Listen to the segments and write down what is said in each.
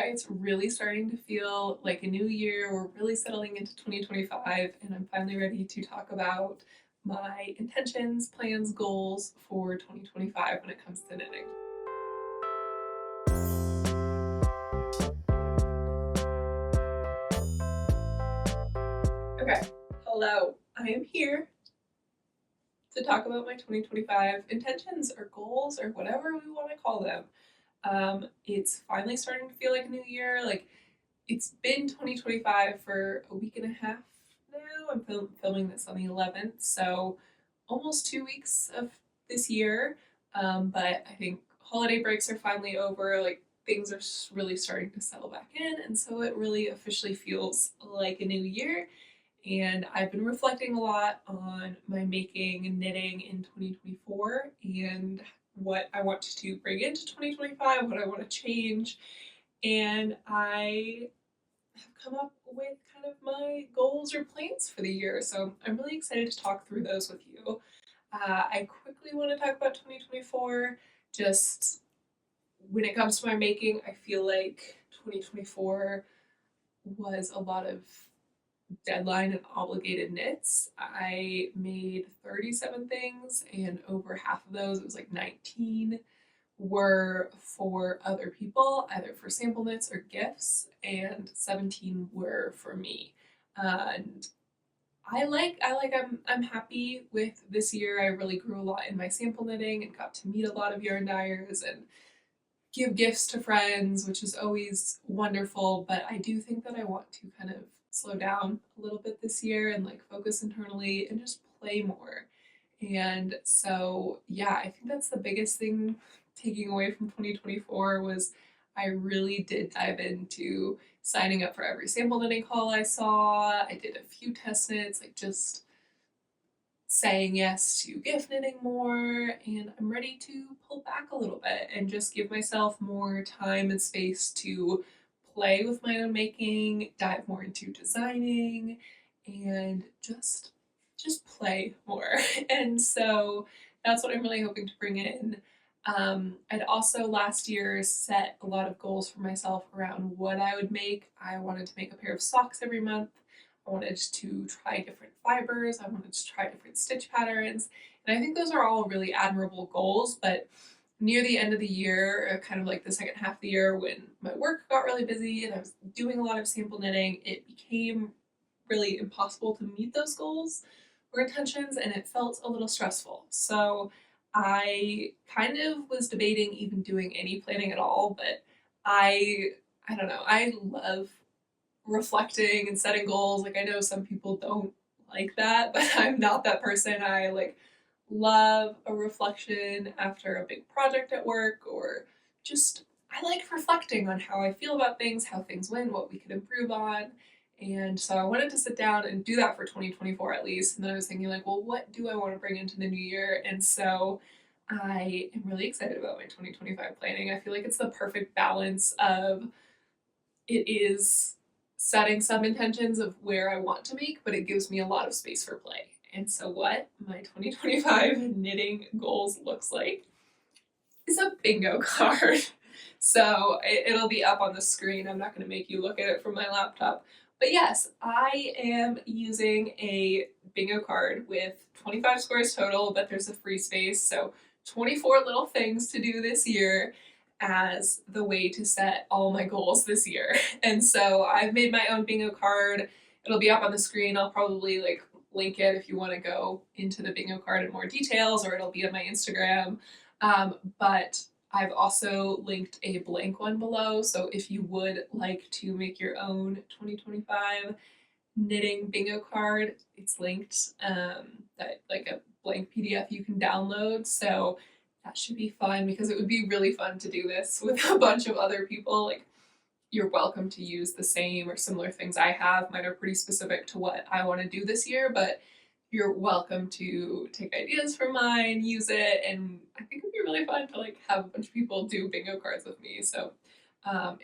it's really starting to feel like a new year. We're really settling into 2025, and I'm finally ready to talk about my intentions, plans, goals for 2025 when it comes to knitting. Okay, hello. I am here to talk about my 2025 intentions or goals or whatever we want to call them. It's finally starting to feel like a new year. Like it's been 2025 for a week and a half now. I'm filming this on the 11th, so almost 2 weeks of this year. But I think holiday breaks are finally over. Like things are really starting to settle back in, and so it really officially feels like a new year. And I've been reflecting a lot on my making and knitting in 2024 and what I want to bring into 2025, what I want to change. And I have come up with kind of my goals or plans for the year. So I'm really excited to talk through those with you. I quickly want to talk about 2024. Just when it comes to my making, I feel like 2024 was a lot of deadline and obligated knits. I made 37 things, and over half of those, it was like 19, were for other people, either for sample knits or gifts, and 17 were for me. And I'm happy with this year. I really grew a lot in my sample knitting and got to meet a lot of yarn dyers and give gifts to friends, which is always wonderful. But I do think that I want to kind of slow down a little bit this year and like focus internally and just play more. And so, yeah, I think that's the biggest thing taking away from 2024 was I really did dive into signing up for every sample knitting call I saw. I did a few test knits, like just saying yes to gift knitting more, and I'm ready to pull back a little bit and just give myself more time and space to play with my own making, dive more into designing, and just play more. And so that's what I'm really hoping to bring in. I'd also last year set a lot of goals for myself around what I would make. I wanted to make a pair of socks every month. I wanted to try different fibers. I wanted to try different stitch patterns. And I think those are all really admirable goals. But near the end of the year, kind of like the second half of the year, when my work got really busy and I was doing a lot of sample knitting, it became really impossible to meet those goals or intentions, and it felt a little stressful. So I kind of was debating even doing any planning at all, but I I don't know. I love reflecting and setting goals. Like I know some people don't like that, but I'm not that person. I like love a reflection after a big project at work or just I like reflecting on how I feel about things, how things went, what we could improve on. And so I wanted to sit down and do that for 2024 at least. And then I was thinking like, well, what do I want to bring into the new year? And so I am really excited about my 2025 planning. I feel like it's the perfect balance of it is setting some intentions of where I want to make, but it gives me a lot of space for play. And so, what my 2025 knitting goals looks like is a bingo card. So, it'll be up on the screen. I'm not going to make you look at it from my laptop. But yes, I am using a bingo card with 25 squares total, but there's a free space. So, 24 little things to do this year as the way to set all my goals this year. And so I've made my own bingo card. It'll be up on the screen. I'll probably like link it if you want to go into the bingo card in more details, or it'll be on my Instagram. But I've also linked a blank one below. So if you would like to make your own 2025 knitting bingo card, it's linked. That like a blank PDF you can download. So that should be fun because it would be really fun to do this with a bunch of other people. Like, you're welcome to use the same or similar things I have. Mine are pretty specific to what I want to do this year, but you're welcome to take ideas from mine, use it, and I think it'd be really fun to like have a bunch of people do bingo cards with me. So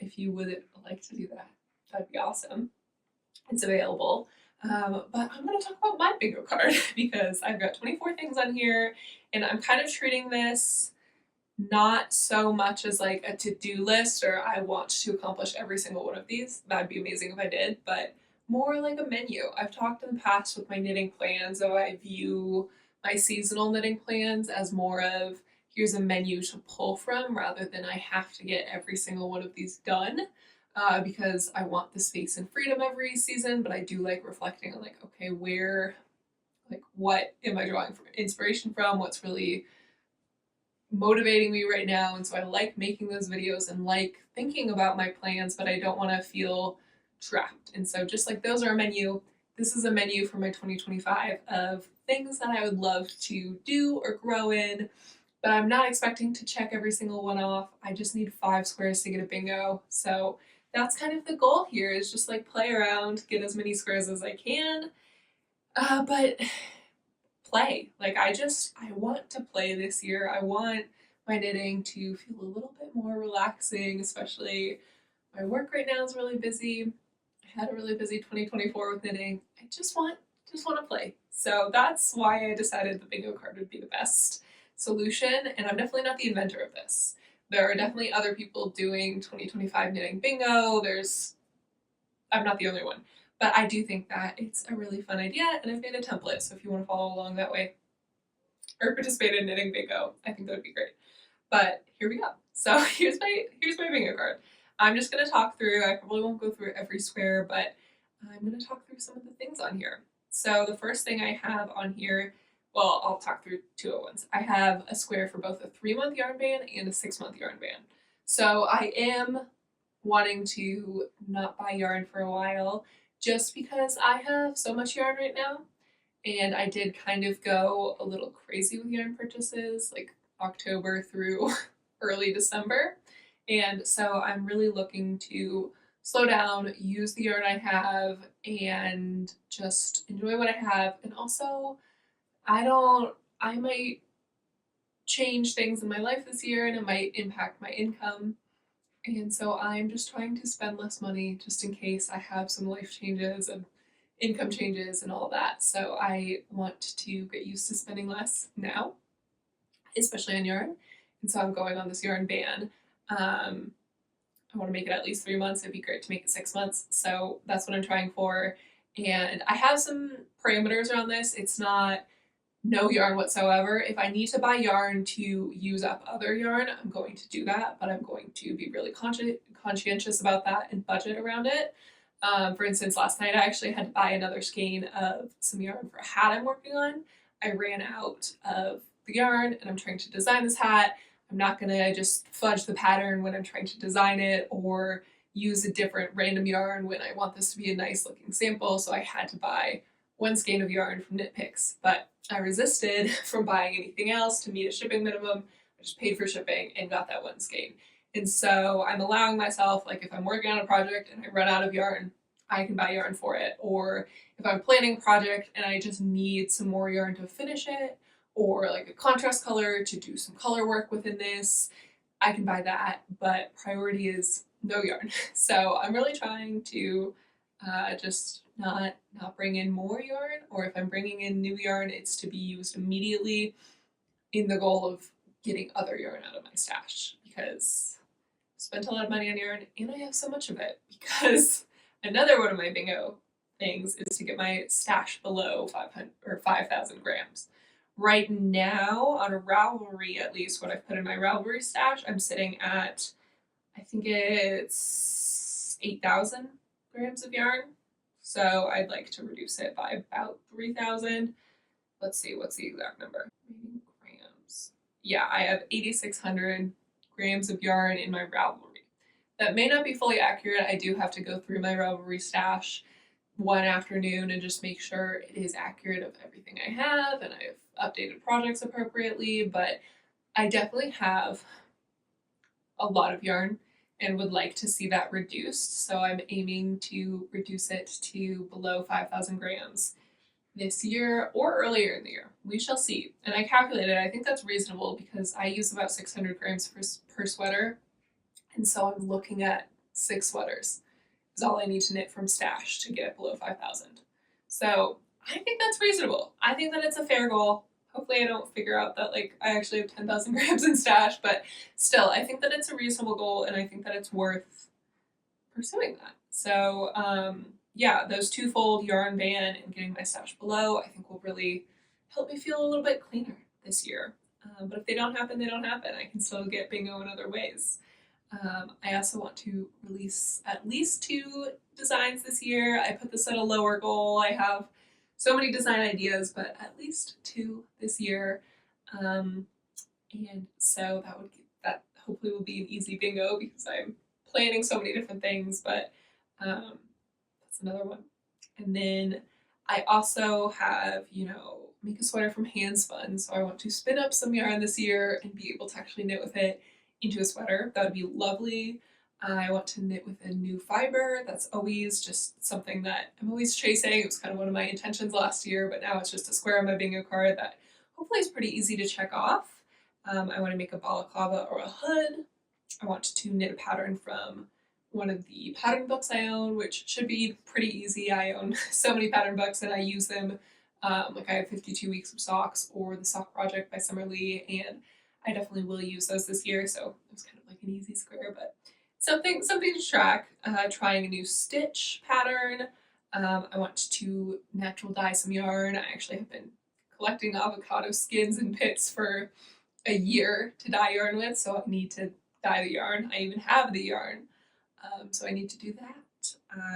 if you would like to do that, that'd be awesome. It's available. But I'm going to talk about my bingo card because I've got 24 things on here, and I'm kind of treating this not so much as like a to-do list or I want to accomplish every single one of these. That'd be amazing if I did, but more like a menu. I've talked in the past with my knitting plans, so I view my seasonal knitting plans as more of here's a menu to pull from rather than I have to get every single one of these done. Because I want the space and freedom every season, but I do like reflecting on like, okay, where, like, what am I drawing from inspiration from? What's really motivating me right now? And so I like making those videos and like thinking about my plans, but I don't want to feel trapped. And so just like those are a menu, this is a menu for my 2025 of things that I would love to do or grow in, but I'm not expecting to check every single one off. I just need 5 squares to get a bingo. So that's kind of the goal here, is just like play around, get as many squares as I can. But play. Like I want to play this year. I want my knitting to feel a little bit more relaxing, especially my work right now is really busy. I had a really busy 2024 with knitting. I just want to play. So that's why I decided the bingo card would be the best solution. And I'm definitely not the inventor of this. There are definitely other people doing 2025 knitting bingo. I'm not the only one. But I do think that it's a really fun idea, and I've made a template. So if you want to follow along that way or participate in knitting bingo, I think that would be great. But here we go. So here's my bingo card. I'm just gonna talk through. I probably won't go through every square, but I'm gonna talk through some of the things on here. So the first thing I have on here, well, I'll talk through two at once. I have a square for both a 3-month yarn ban and a 6-month yarn ban. So I am wanting to not buy yarn for a while just because I have so much yarn right now. And I did kind of go a little crazy with yarn purchases, like October through early December. And so I'm really looking to slow down, use the yarn I have, and just enjoy what I have. And also, I might change things in my life this year and it might impact my income. And so I'm just trying to spend less money just in case I have some life changes and income changes and all that. So I want to get used to spending less now, especially on yarn. And so I'm going on this yarn ban. I want to make it at least 3 months. It'd be great to make it 6 months. So that's what I'm trying for. And I have some parameters around this. It's not no yarn whatsoever. If I need to buy yarn to use up other yarn, I'm going to do that, but I'm going to be really conscientious about that and budget around it. For instance, last night I actually had to buy another skein of some yarn for a hat I'm working on. I ran out of the yarn and I'm trying to design this hat. I'm not gonna just fudge the pattern when I'm trying to design it or use a different random yarn when I want this to be a nice looking sample. So I had to buy one skein of yarn from Knit Picks, but I resisted from buying anything else to meet a shipping minimum. I just paid for shipping and got that one skein. And so I'm allowing myself, like if I'm working on a project and I run out of yarn, I can buy yarn for it. Or if I'm planning a project and I just need some more yarn to finish it, or like a contrast color to do some color work within this, I can buy that. But priority is no yarn. So I'm really trying to just not bring in more yarn, or if I'm bringing in new yarn, it's to be used immediately in the goal of getting other yarn out of my stash because I spent a lot of money on yarn and I have so much of it because another one of my bingo things is to get my stash below 500 or 5,000 grams. Right now on Ravelry, at least what I've put in my Ravelry stash, I'm sitting at, I think it's 8,000 grams of yarn. So I'd like to reduce it by about 3,000. Let's see, what's the exact number? Grams. Yeah, I have 8,600 grams of yarn in my Ravelry. That may not be fully accurate. I do have to go through my Ravelry stash one afternoon and just make sure it is accurate of everything I have and I've updated projects appropriately, but I definitely have a lot of yarn and would like to see that reduced. So I'm aiming to reduce it to below 5,000 grams this year or earlier in the year. We shall see. And I calculated, I think that's reasonable because I use about 600 grams per sweater. And so I'm looking at 6 sweaters is all I need to knit from stash to get it below 5,000. So I think that's reasonable. I think that it's a fair goal. hopefully I don't figure out that like I actually have 10,000 grams in stash, but still, I think that it's a reasonable goal and I think that it's worth pursuing that. So, yeah, those twofold yarn ban and getting my stash below, I think will really help me feel a little bit cleaner this year. But if they don't happen, they don't happen. I can still get bingo in other ways. I also want to release at least 2 designs this year. I put this at a lower goal. I have so many design ideas, but at least 2 this year. And so that hopefully will be an easy bingo because I'm planning so many different things, but that's another one. And then I also have, make a sweater from hand spun. So I want to spin up some yarn this year and be able to actually knit with it into a sweater. That would be lovely. I want to knit with a new fiber. That's always just something that I'm always chasing. It was kind of one of my intentions last year, but now it's just a square on my bingo card that hopefully is pretty easy to check off. I want to make a balaclava or a hood. I want to knit a pattern from one of the pattern books I own, which should be pretty easy. I own so many pattern books and I use them. Like I have 52 Weeks of Socks or The Sock Project by Summer Lee, and I definitely will use those this year. So it was kind of like an easy square, but something to track. Trying a new stitch pattern. I want to natural dye some yarn. I actually have been collecting avocado skins and pits for a year to dye yarn with, so I need to dye the yarn. I even have the yarn, so I need to do that.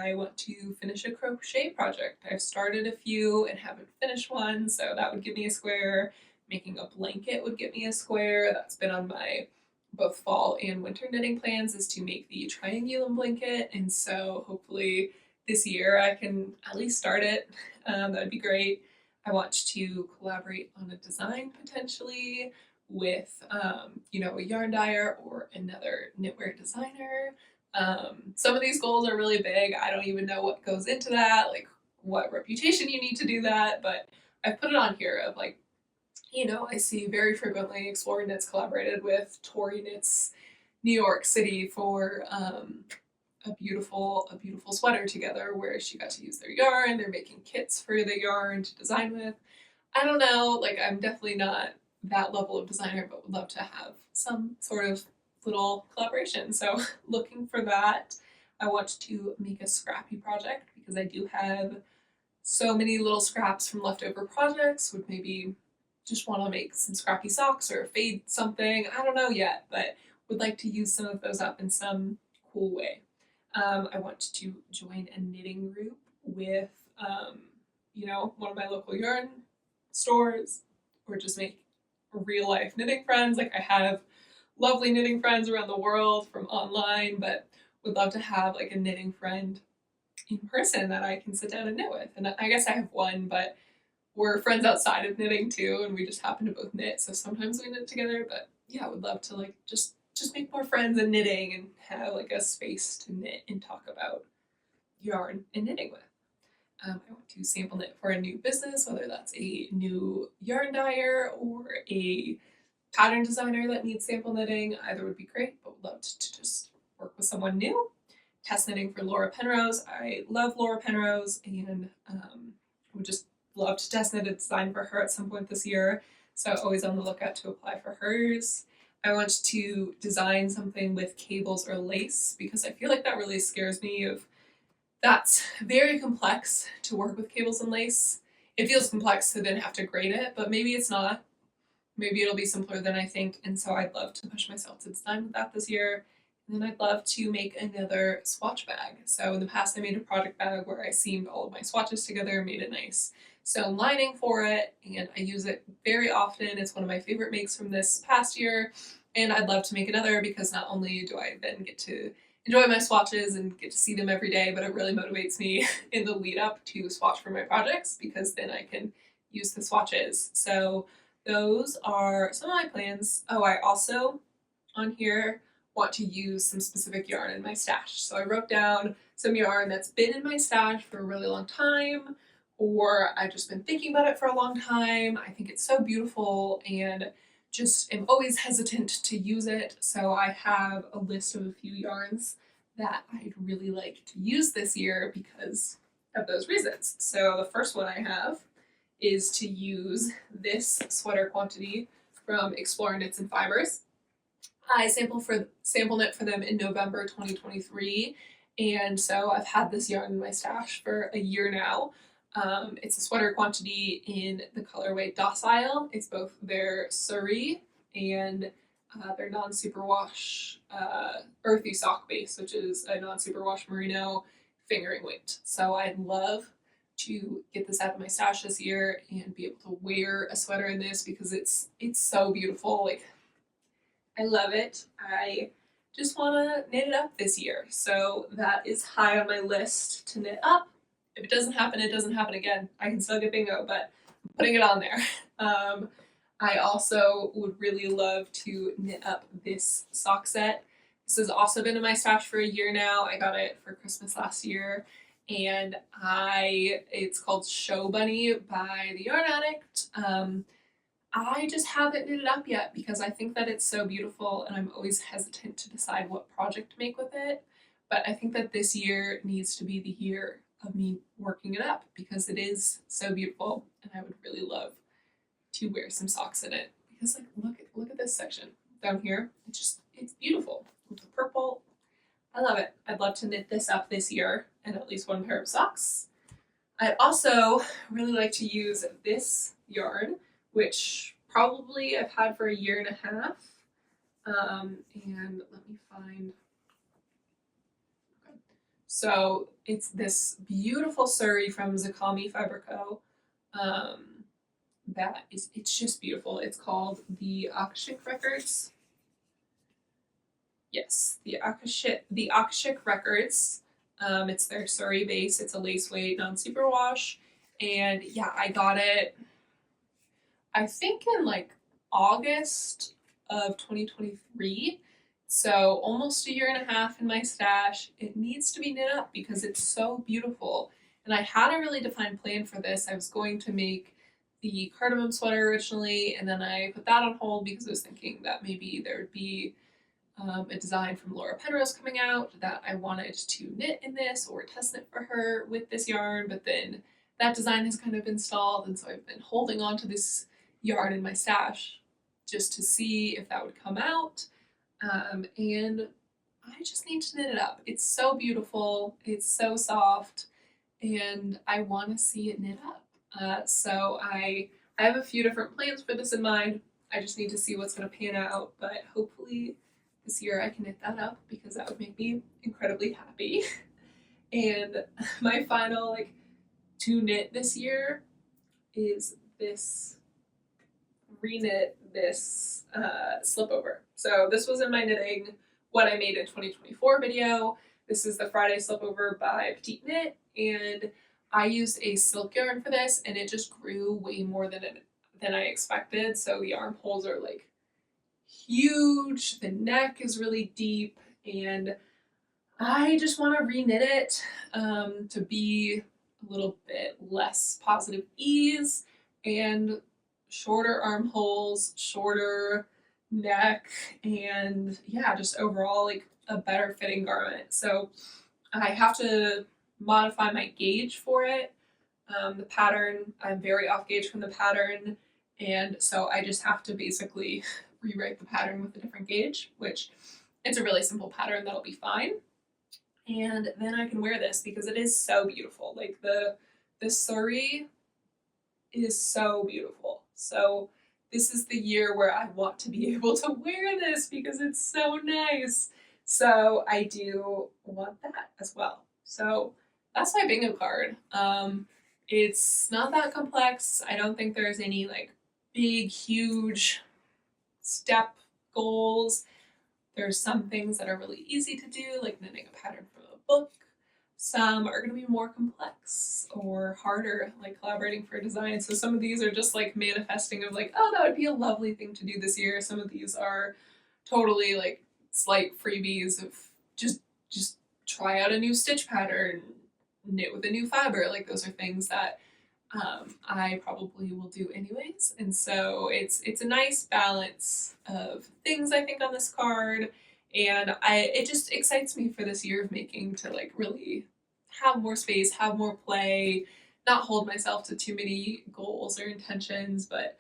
I want to finish a crochet project. I've started a few and haven't finished one, so that would give me a square. Making a blanket would give me a square. That's been on my both fall and winter knitting plans, is to make the triangulum blanket, and so hopefully this year I can at least start it. That would be great. I want to collaborate on a design potentially with a yarn dyer or another knitwear designer. Some of these goals are really big. I don't even know what goes into that, like what reputation you need to do that, but I've put it on here of like, I see very frequently Explore Knits collaborated with Tori Knits New York City for a beautiful sweater together where she got to use their yarn. They're making kits for the yarn to design with. I don't know, like I'm definitely not that level of designer, but would love to have some sort of little collaboration. So looking for that. I want to make a scrappy project because I do have so many little scraps from leftover projects. Would maybe just want to make some scrappy socks or fade something. I don't know yet, but would like to use some of those up in some cool way. I want to join a knitting group with, one of my local yarn stores, or just make real life knitting friends. Like I have lovely knitting friends around the world from online, but would love to have like a knitting friend in person that I can sit down and knit with. And I guess I have one, but we're friends outside of knitting too, and we just happen to both knit. So sometimes we knit together, but yeah, I would love to like just make more friends in knitting and have like a space to knit and talk about yarn and knitting with. I want to sample knit for a new business, whether that's a new yarn dyer or a pattern designer that needs sample knitting. Either would be great, but would love to just work with someone new. Test knitting for Laura Penrose. I love Laura Penrose and would just love to test knit a design for her at some point this year. So always on the lookout to apply for hers. I want to design something with cables or lace because I feel like that really scares me of that's very complex to work with cables and lace. It feels complex to then have to grade it, but maybe it's not. Maybe it'll be simpler than I think, and so I'd love to push myself to design with that this year. And then I'd love to make another swatch bag. So in the past I made a project bag where I seamed all of my swatches together and made a nice sewn lining for it, and I use it very often. It's one of my favorite makes from this past year, and I'd love to make another because not only do I then get to enjoy my swatches and get to see them every day, but it really motivates me in the lead up to swatch for my projects because then I can use the swatches. So those are some of my plans. Oh, I also on here want to use some specific yarn in my stash. So I wrote down some yarn that's been in my stash for a really long time, or I've just been thinking about it for a long time. I think it's so beautiful and just am always hesitant to use it. So I have a list of a few yarns that I'd really like to use this year because of those reasons. So the first one I have is to use this sweater quantity from Explore Knits and Fibers. I sample knit for them in November 2023, and so I've had this yarn in my stash for a year now. It's a sweater quantity in the colorway Docile. It's both their Surrey and their non-superwash earthy sock base, which is a non-superwash merino fingering weight. So I'd love to get this out of my stash this year and be able to wear a sweater in this because it's so beautiful. Like, I love it. I just want to knit it up this year. So that is high on my list to knit up. If it doesn't happen, it doesn't happen again. I can still get bingo, but I'm putting it on there. I also would really love to knit up this sock set. This has also been in my stash for a year now. I got it for Christmas last year, and it's called Show Bunny by the Yarn Addict. I just haven't knit it up yet because I think that it's so beautiful and I'm always hesitant to decide what project to make with it. But I think that this year needs to be the year of me working it up because it is so beautiful and I would really love to wear some socks in it. Because like look at this section down here. It's beautiful. With the purple. I love it. I'd love to knit this up this year and at least one pair of socks. I'd also really like to use this yarn, which probably I've had for a year and a half. And let me find. Okay. So it's this beautiful Surrey from Zakami Fiber Co. It's just beautiful. It's called the Akashic Records. Yes, the Akashic Records. It's their Surrey base. It's a lace weight, non-superwash. And yeah, I got it, I think in like August of 2023. So almost a year and a half in my stash. It needs to be knit up because it's so beautiful. And I had a really defined plan for this. I was going to make the cardamom sweater originally, and then I put that on hold because I was thinking that maybe there would be a design from Laura Penrose coming out that I wanted to knit in this or test knit for her with this yarn, but then that design has kind of been stalled, and so I've been holding on to this yarn in my stash just to see if that would come out. And I just need to knit it up. It's so beautiful, it's so soft, and I want to see it knit up. So I have a few different plans for this in mind. I just need to see what's going to pan out, but hopefully this year I can knit that up because that would make me incredibly happy. And my final to knit this year is this reknit this slipover. So this was in my knitting what I made in 2024 video. This is the Friday slipover by Petite Knit, and I used a silk yarn for this, and it just grew way more than I expected. So the armholes are like huge, the neck is really deep, and I just want to reknit it to be a little bit less positive ease and shorter armholes, shorter neck, and yeah, just overall like a better fitting garment. So I have to modify my gauge for it. The pattern, I'm very off gauge from the pattern, and so I just have to basically rewrite the pattern with a different gauge, which it's a really simple pattern that'll be fine. And then I can wear this because it is so beautiful. Like the Surrey is so beautiful. So this is the year where I want to be able to wear this because it's so nice. So I do want that as well. So that's my bingo card. It's not that complex. I don't think there's any like big, huge step goals. There's some things that are really easy to do, like knitting a pattern from a book. Some are going to be more complex or harder, like collaborating for a design. So some of these are just like manifesting of like, oh, that would be a lovely thing to do this year. Some of these are totally like slight freebies of just try out a new stitch pattern, knit with a new fiber. Like those are things that I probably will do anyways. And so it's a nice balance of things I think on this card. And it just excites me for this year of making to like really have more space, have more play, not hold myself to too many goals or intentions, but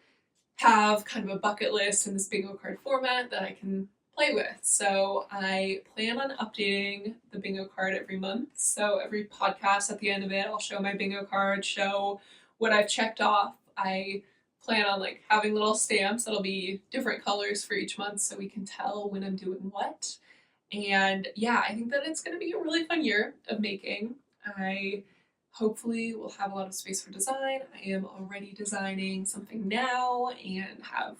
have kind of a bucket list in this bingo card format that I can play with. So I plan on updating the bingo card every month. So every podcast at the end of it, I'll show my bingo card, show what I've checked off. I plan on like having little stamps that'll be different colors for each month so we can tell when I'm doing what. And yeah, I think that it's going to be a really fun year of making. I hopefully will have a lot of space for design. I am already designing something now and have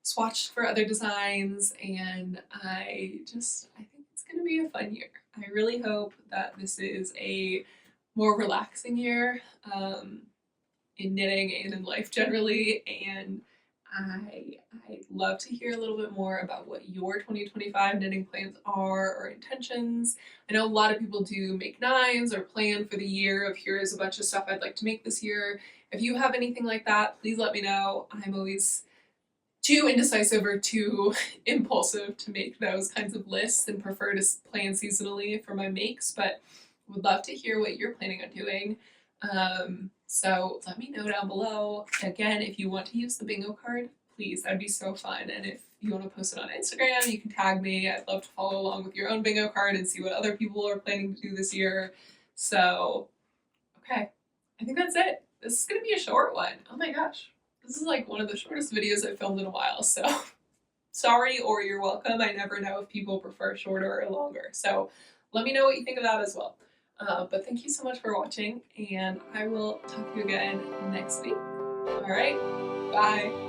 swatched for other designs, and I think it's going to be a fun year. I really hope that this is a more relaxing year in knitting and in life generally, and I'd love to hear a little bit more about what your 2025 knitting plans are or intentions. I know a lot of people do make knives or plan for the year of here's a bunch of stuff I'd like to make this year. If you have anything like that, please let me know. I'm always too indecisive or too impulsive to make those kinds of lists and prefer to plan seasonally for my makes, but would love to hear what you're planning on doing. So let me know down below. Again, if you want to use the bingo card, please, that'd be so fun. And if you want to post it on Instagram, you can tag me. I'd love to follow along with your own bingo card and see what other people are planning to do this year. So, okay, I think that's it. This is going to be a short one. Oh my gosh. This is like one of the shortest videos I've filmed in a while. So sorry or you're welcome. I never know if people prefer shorter or longer. So let me know what you think of that as well. But thank you so much for watching, and I will talk to you again next week. All right, bye.